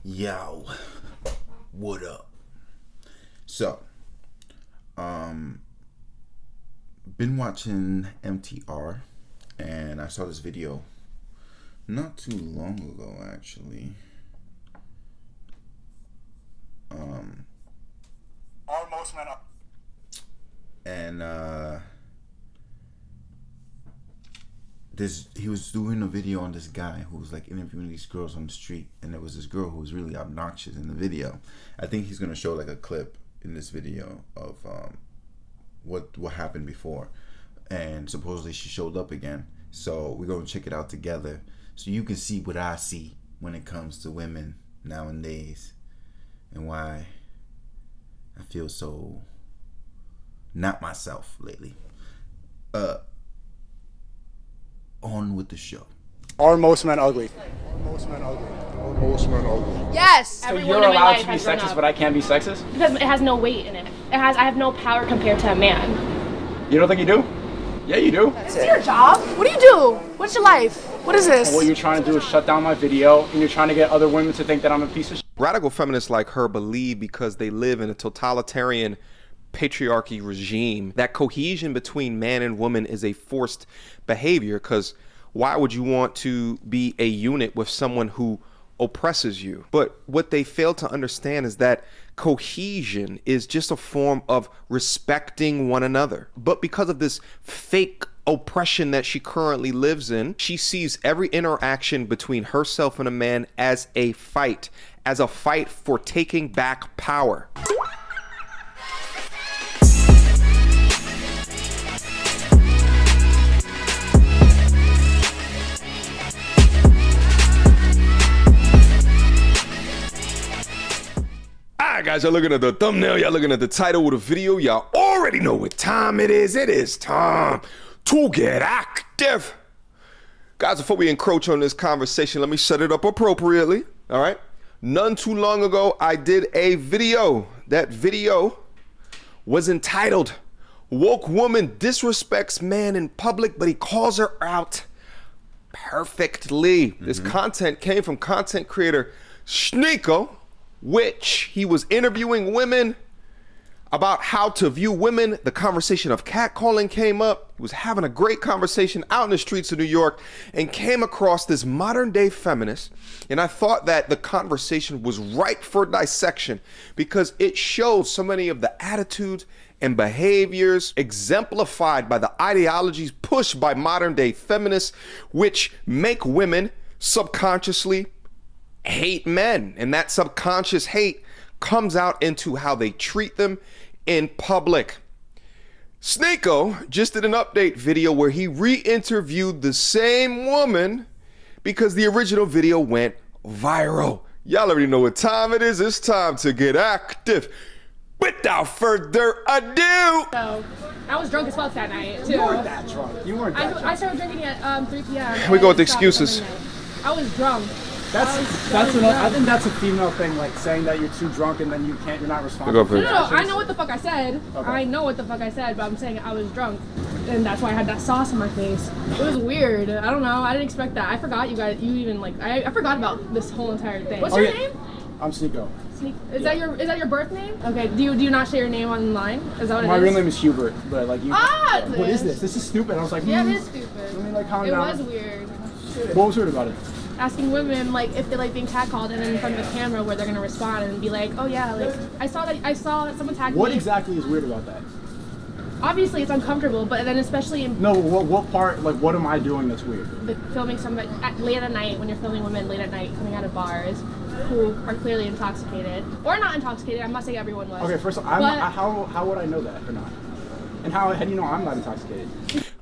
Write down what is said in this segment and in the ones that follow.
Yo, what up? So, been watching MTR, and I saw this video not too long ago, actually. Almost went up. And he was doing a video on this guy who was like interviewing these girls on the street, and there was this girl who was really obnoxious in the video. I think he's gonna show like a clip in this video of what happened before, and supposedly she showed up again. So we're gonna check it out together so you can see what I see when it comes to women nowadays and why I feel so not myself lately. On with the show. Are most men ugly? Are most men ugly? Are most men ugly? Yes! So you're allowed to be sexist, but I can't be sexist? Because it has no weight in it. I have no power compared to a man. You don't think you do? Yeah, you do. This is your job? What do you do? What's your life? What is this? What you're trying to do is shut down my video, and you're trying to get other women to think that I'm a piece of shit. Radical feminists like her believe, because they live in a totalitarian patriarchy regime, that cohesion between man and woman is a forced behavior, because why would you want to be a unit with someone who oppresses you? But what they fail to understand is that cohesion is just a form of respecting one another. But because of this fake oppression that she currently lives in, she sees every interaction between herself and a man as a fight for taking back power. Alright guys, y'all looking at the thumbnail, y'all looking at the title of the video, y'all already know what time it is. It is time to get active. Guys, before we encroach on this conversation, let me set it up appropriately, all right? None too long ago, I did a video. That video was entitled, "Woke Woman Disrespects Man in Public, but he calls her out perfectly." This content came from content creator Sneeko, which he was interviewing women about how to view women. The conversation of catcalling came up. He was having a great conversation out in the streets of New York and came across this modern day feminist. And I thought that the conversation was ripe for dissection because it showed so many of the attitudes and behaviors exemplified by the ideologies pushed by modern day feminists, which make women subconsciously hate men, and that subconscious hate comes out into how they treat them in public. Sneeko just did an update video where he re-interviewed the same woman because the original video went viral. Y'all already know what time it is. It's time to get active. Without further ado. So, I was drunk as fuck that night, too. You weren't that drunk. You weren't that drunk. I started drinking at 3 p.m. We go with excuses. I was drunk. I think that's a female thing, like saying that you're too drunk and then you're not responsible. No, I know what the fuck I said. Okay. I know what the fuck I said, but I'm saying I was drunk, and that's why I had that sauce on my face. It was weird. I don't know. I didn't expect that. I forgot you guys. You even like. I forgot about this whole entire thing. What's your name? I'm Sneeko. Is that your birth name? Okay. Do you not share your name online? Is that what it is? My real name is Hubert, but like you. Ah! Yeah. What is this? This is stupid. I was like, yeah, it is stupid. Let me like calm it down. Was weird. What was weird about it? Asking women like if they like being catcalled and then in front of a camera where they're gonna respond and be like, oh yeah, like I saw that someone tagged me. What exactly is weird about that? Obviously it's uncomfortable, but then especially in no, what part, like what am I doing that's weird? Filming somebody late at night, when you're filming women late at night coming out of bars who are clearly intoxicated or not intoxicated. I'm not saying everyone was. Okay, first of all, how would I know that or not? And how do you know I'm not intoxicated?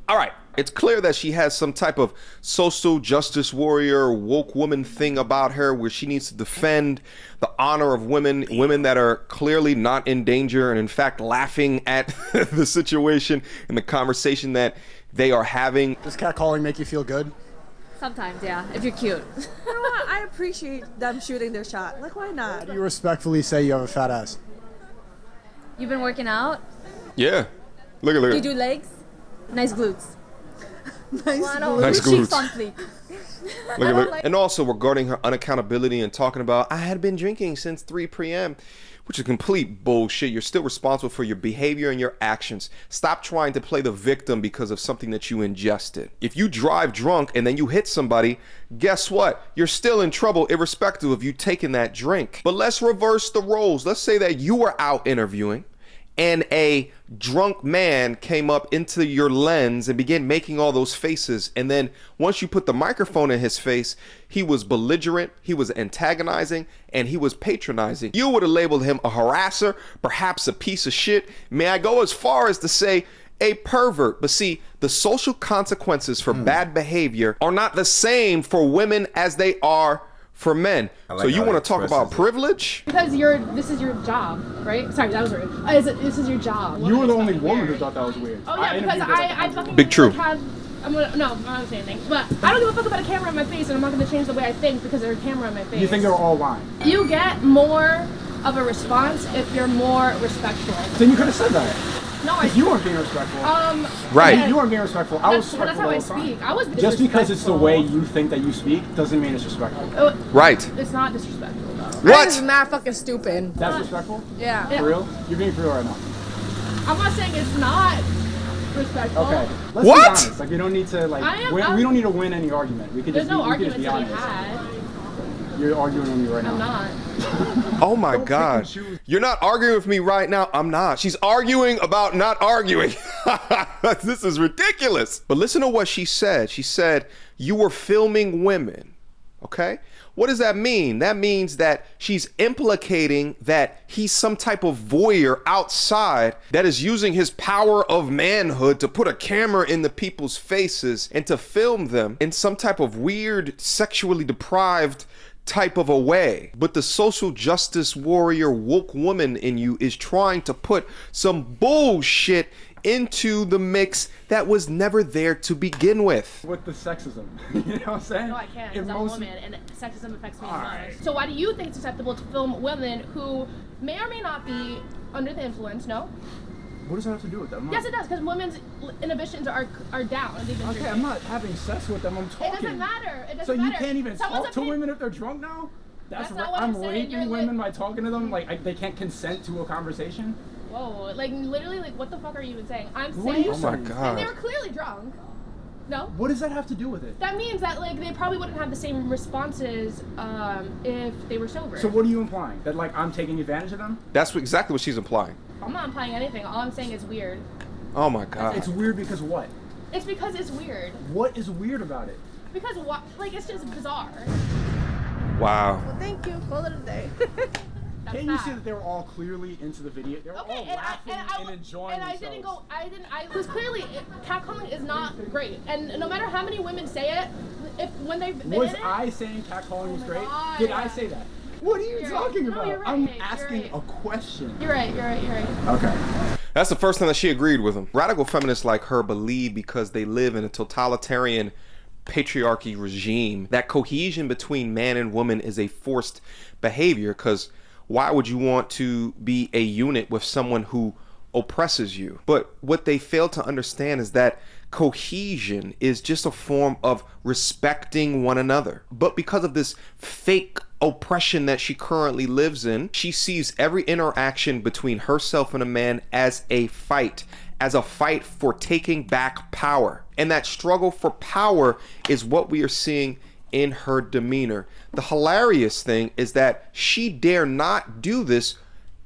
All right, it's clear that she has some type of social justice warrior, woke woman thing about her where she needs to defend the honor of women that are clearly not in danger and in fact laughing at the situation and the conversation that they are having. Does catcalling make you feel good? Sometimes, yeah, if you're cute. You know what? I appreciate them shooting their shot. Like, why not? How do you respectfully say you have a fat ass? You've been working out? Yeah. Look at You do legs? Nice glutes. Nice glutes. Cheeks on fleek. Look. And also regarding her unaccountability and talking about, I had been drinking since 3 p.m., which is complete bullshit. You're still responsible for your behavior and your actions. Stop trying to play the victim because of something that you ingested. If you drive drunk and then you hit somebody, guess what? You're still in trouble irrespective of you taking that drink. But let's reverse the roles. Let's say that you were out interviewing and a drunk man came up into your lens and began making all those faces. And then once you put the microphone in his face, he was belligerent, he was antagonizing, and he was patronizing. You would have labeled him a harasser, perhaps a piece of shit. May I go as far as to say a pervert? But see, the social consequences for bad behavior are not the same for women as they are for men. So you want to talk about privilege? Because this is your job, right? Sorry, that was rude. This is your job. You were the only woman who thought that was weird. Oh yeah, because I fucking Big true. I'm not gonna say anything, but I don't give a fuck about a camera in my face, and I'm not gonna change the way I think because there's a camera in my face. You think they're all lying? You get more of a response if you're more respectful. Then you could have said that. No, you weren't being respectful. Right. You weren't being respectful. I was That's how I speak. I was just because it's the way you think that you speak doesn't mean it's respectful. Right. It's not disrespectful though. What? This is mad fucking stupid. That's respectful? Yeah. For real? You're being for real right now. I'm not saying it's not respectful. Okay. Let's What? be honest. Like, we don't need to we don't need to win any argument. We could There's just no we could argument just to be be honest. had. You're arguing with me right now. I'm not. Oh my God. You're not arguing with me right now. I'm not. She's arguing about not arguing. This is ridiculous. But listen to what she said. She said, you were filming women. Okay? What does that mean? That means that she's implicating that he's some type of voyeur outside that is using his power of manhood to put a camera in the people's faces and to film them in some type of weird, sexually deprived type of a way. But the social justice warrior woke woman in you is trying to put some bullshit into the mix that was never there to begin with. With the sexism. You know what I'm saying? No, I can't, because I'm a woman and sexism affects me as well. Alright. So why do you think it's acceptable to film women who may or may not be under the influence? No? What does that have to do with that? Yes, it does, because women's inhibitions are down. And they've been Okay, drinking. I'm not having sex with them. I'm talking. It doesn't matter. It doesn't So you matter. can't even Someone's talk to opinion- women if they're drunk now? That's not what I'm I'm saying. You're raping women by talking to them? Like they can't consent to a conversation? Whoa, like literally, like what the fuck are you even saying? I'm What are saying. you Oh my saying? And they were God. clearly drunk. No? What does that have to do with it? That means that like they probably wouldn't have the same responses if they were sober. So what are you implying? That like I'm taking advantage of them? That's exactly what she's implying. I'm not implying anything. All I'm saying is weird. Oh my God. It's weird because what? It's because it's weird. What is weird about it? Because what? Like it's just bizarre. Wow. Well, thank you. Call it a day. That's Can't you that. see that they were all clearly into the video? They were all laughing and enjoying I themselves. didn't go. I was clearly catcalling is not great, and no matter how many women say it, if when they've been Was in it, I saying catcalling is my great? God. Did I say that? What are you You're talking right. No, about? you're right. I'm You're asking right. a question. You're right. You're right. You're right. Okay. That's the first time that she agreed with him. Radical feminists like her believe because they live in a totalitarian patriarchy regime that cohesion between man and woman is a forced behavior, because why would you want to be a unit with someone who oppresses you? But what they fail to understand is that cohesion is just a form of respecting one another. But because of this fake oppression that she currently lives in, she sees every interaction between herself and a man as a fight for taking back power. And that struggle for power is what we are seeing in her demeanor. The hilarious thing is that she dare not do this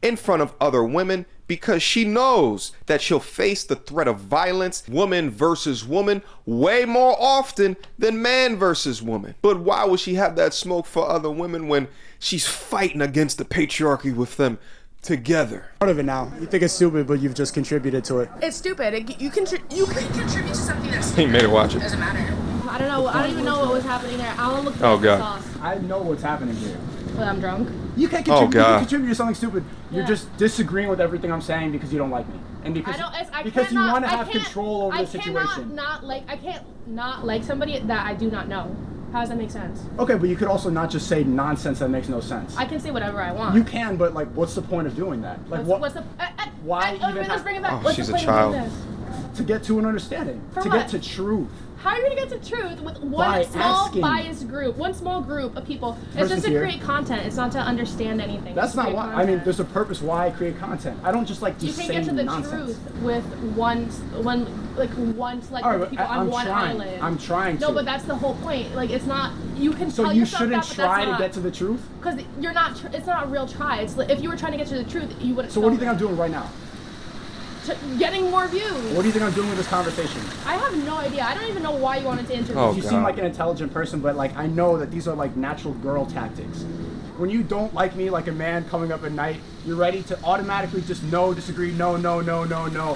in front of other women because she knows that she'll face the threat of violence, woman versus woman, way more often than man versus woman. But why would she have that smoke for other women when she's fighting against the patriarchy with them together? Part of it now. You think it's stupid, but you've just contributed to it. It's stupid. You can contribute to something that's He made her watch it. doesn't matter. I don't know. I don't even know what was happening there. I'll look Oh, for God. the sauce. I know what's happening here. But I'm drunk. You can't Oh, contribute, you God. can contribute to something stupid. You're Yeah. just disagreeing with everything I'm saying because you don't like me. And because, I because you cannot- want to I have can't- control over I the situation. I can't not like somebody that I do not know. How does that make sense? Okay, but you could also not just say nonsense that makes no sense. I can say whatever I want. You can, but like, what's the point of doing that? Like, What's the why even let's have- bring it back. Oh, What's she's the a point of doing child. this? to get to an understanding, For to what? get to truth. How are you gonna get to truth with By one small asking. biased group, one small group of people? It's Person's just to here. create content. It's not to understand anything. That's It's to not create why. I mean, content. there's a purpose why I create content. I don't just like You just can say get to the nonsense. truth with one select All group right, of people on I'm one trying. island. I'm trying No, to. but that's the whole point. Like, it's not. You can So tell you yourself shouldn't that, but try that's to not, get to the truth. Because you're not. It's not a real try. It's like, if you were trying to get to the truth, you wouldn't. So what do you think film I'm doing right now? it. Getting more views. What do you think I'm doing with this conversation? I have no idea. I don't even know why you wanted to interview. Oh, You God. seem like an intelligent person, but like I know that these are like natural girl tactics. When you don't like me like a man coming up at night, you're ready to automatically just no, disagree, no.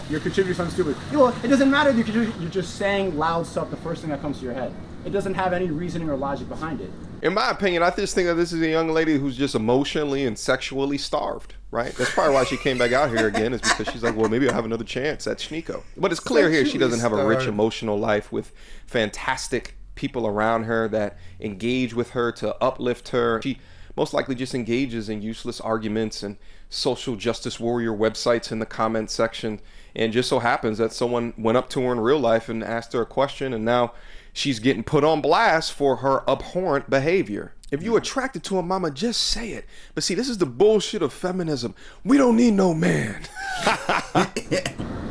You're contributing something stupid. You know, it doesn't matter if you contribute, you're just saying loud stuff, the first thing that comes to your head. It doesn't have any reasoning or logic behind it. In my opinion, I just think that this is a young lady who's just emotionally and sexually starved, right? That's probably why she came back out here again, is because she's like, well, maybe I'll have another chance at Schneeko. But it's clear here she doesn't have a rich emotional life with fantastic people around her that engage with her to uplift her. She most likely just engages in useless arguments and social justice warrior websites in the comment section. And just so happens that someone went up to her in real life and asked her a question, and now she's getting put on blast for her abhorrent behavior. If you're attracted to a mama, just say it. But see, this is the bullshit of feminism. We don't need no man.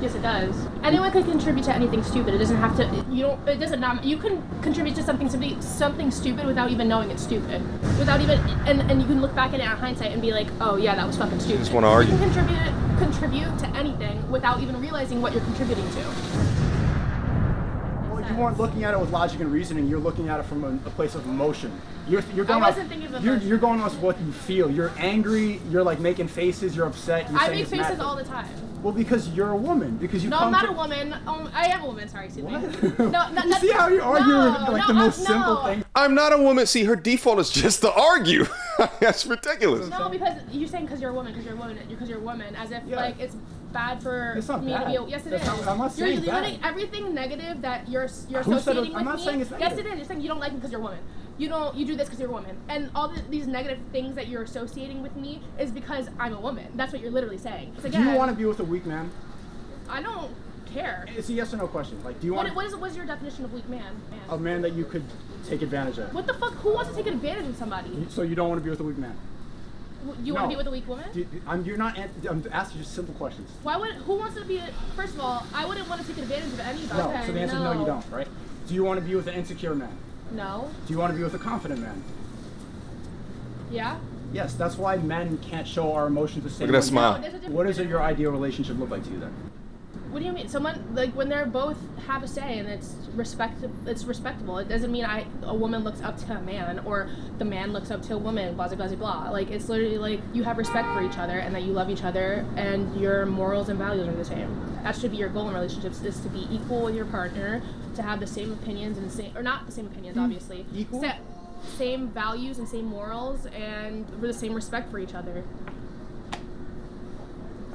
Yes, it does. Anyone can contribute to anything stupid. It doesn't have to. You don't. It doesn't matter. You can contribute to something stupid without even knowing it's stupid. Without even, and you can look back at it in hindsight and be like, oh yeah, that was fucking stupid. just wanna argue. You can contribute to anything without even realizing what you're contributing to. Well, you weren't looking at it with logic and reasoning. You're looking at it from a place of emotion. You're going wasn't thinking of emotion. You're going off what you feel. You're angry. You're like making faces. You're upset. You're I saying make it's mad. faces all the time. Well, because you're a woman. Because you No, come I'm not from- a woman. I am a woman. Sorry, excuse me. What? No, You see how you argue like the most simple no. thing? I'm not a woman. See, her default is just to argue. That's ridiculous. No, because you're saying because you're a woman, because you're a woman, as if Yeah. like it's bad for It's not me bad. to be. Yes, it That's is. not- I'm not You're saying literally bad. everything negative that you're Who said it- associating I'm with not me. saying it's Yes, negative. it is. You're saying you don't like me because you're a woman. You do this because you're a woman, and all these negative things that you're associating with me is because I'm a woman. That's what you're literally saying. It's Do you again, want to be with a weak man? I don't care. It's a yes or no question. Like, do you want What is your definition of weak man? a man that you could take advantage of? What the fuck? Who wants to take advantage of somebody? So you don't want to be with a weak man? You want to No. be with a weak woman? I'm asking you simple questions. Why would? Who wants to be? First of all, I wouldn't want to take advantage of anybody. No. Okay, So the answer is no, you don't, right? Do you want to be with an insecure man? No. Do you want to be with a confident man? Yeah. Yes, that's why men can't show our emotions the same Look at that way. smile. No, there's a difference. What does your ideal relationship look like to you then? What do you mean? Someone like when they're both have a say and it's respectable. It doesn't mean a woman looks up to a man or the man looks up to a woman. Blah blah blah blah. Like it's literally like you have respect for each other and that you love each other and your morals and values are the same. That should be your goal in relationships: is to be equal with your partner, to have the same opinions and not the same opinions, obviously. Equal? Same values and same morals and the same respect for each other.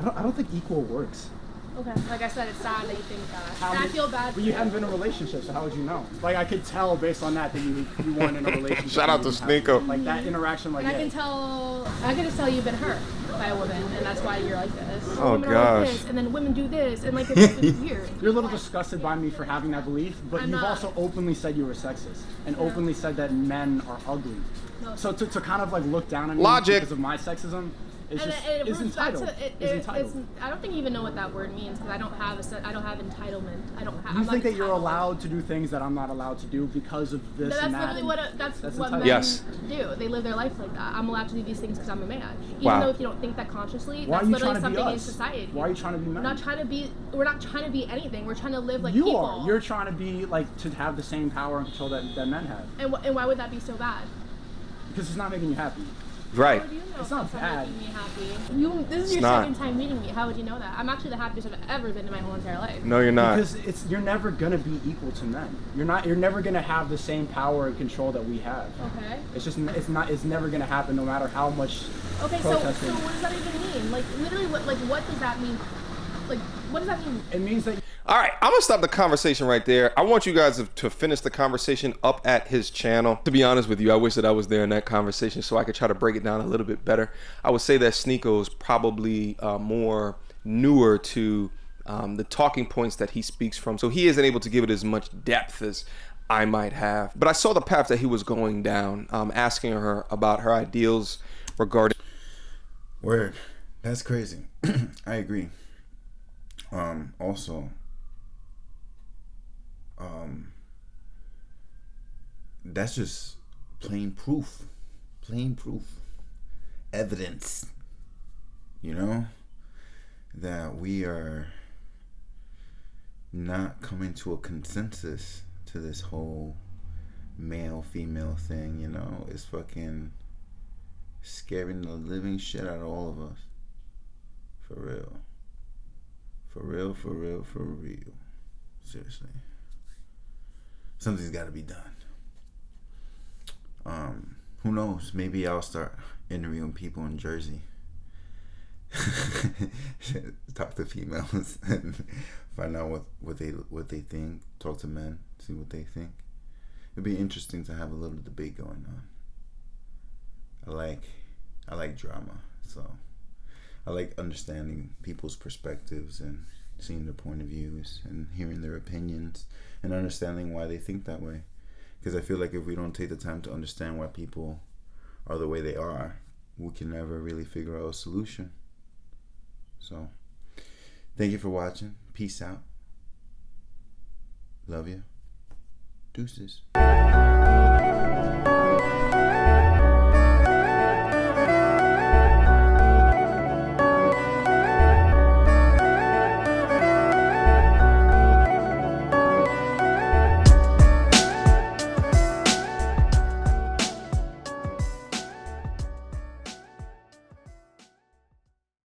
I don't think equal works. Okay. Like I said, it's sad that you think that. How And I many- feel bad. But you haven't been in a relationship, so how would you know? Like I could tell based on that you weren't in a relationship. Shout out to You didn't have- Sneeko. Like that interaction, like And I yeah. can just tell you've been hurt by a woman, and that's why you're like this. Oh, Women are like gosh. this, and then women do this, and like it's weird. You're a little disgusted by me for having that belief, but I'm you've not. also openly said you were sexist and openly said that men are ugly. No. So to kind of like look down on me Logic. because of my sexism is And just it is roots back entitled. to Is entitled. I don't think you even know what that word means because I don't have entitlement. I don't have. You I'm think not that you're entitled. allowed to do things that I'm not allowed to do because of this That's and that? literally and what that's what entitled. men Yes. do. They live their life like that. I'm allowed to do these things because I'm a man. Even Wow. though if you don't think that consciously, Why are that's you literally trying to be something in us? society. Why are you trying to be men? We're not trying to be. We're not trying to be anything. We're trying to live like You people. are. You're trying to be like to have the same power and control that men have And why would that be so bad? because it's not making you happy. Right. How would you know It's not if bad. making me happy? This is your not. second time meeting me. How would you know that? I'm actually the happiest I've ever been in my whole entire life. No, you're not. Because you're never gonna be equal to men. You're never gonna have the same power and control that we have. Okay. It's never gonna happen no matter how much Okay. So protesting. what does that even mean? Like literally, what does that mean? Like what does that mean? It means that All right, I'm gonna stop the conversation right there. I want you guys to finish the conversation up at his channel. To be honest with you, I wish that I was there in that conversation so I could try to break it down a little bit better. I would say that Sneeko is probably more newer to the talking points that he speaks from. So he isn't able to give it as much depth as I might have. But I saw the path that he was going down, asking her about her ideals regarding. Word. That's crazy. I agree. Also, that's just plain proof. Plain proof. Evidence. You know? That we are not coming to a consensus to this whole male-female thing, you know? It's fucking scaring the living shit out of all of us. For real. For real, for real, for real. Seriously. Something's got to be done. Who knows? Maybe I'll start interviewing people in Jersey. Talk to females and find out what they think. Talk to men, see what they think. It'd be interesting to have a little debate going on. I like drama, so I like understanding people's perspectives and seeing their point of views and hearing their opinions and understanding why they think that way. Because I feel like if we don't take the time to understand why people are the way they are, we can never really figure out a solution. So, thank you for watching. Peace out. Love you. Deuces.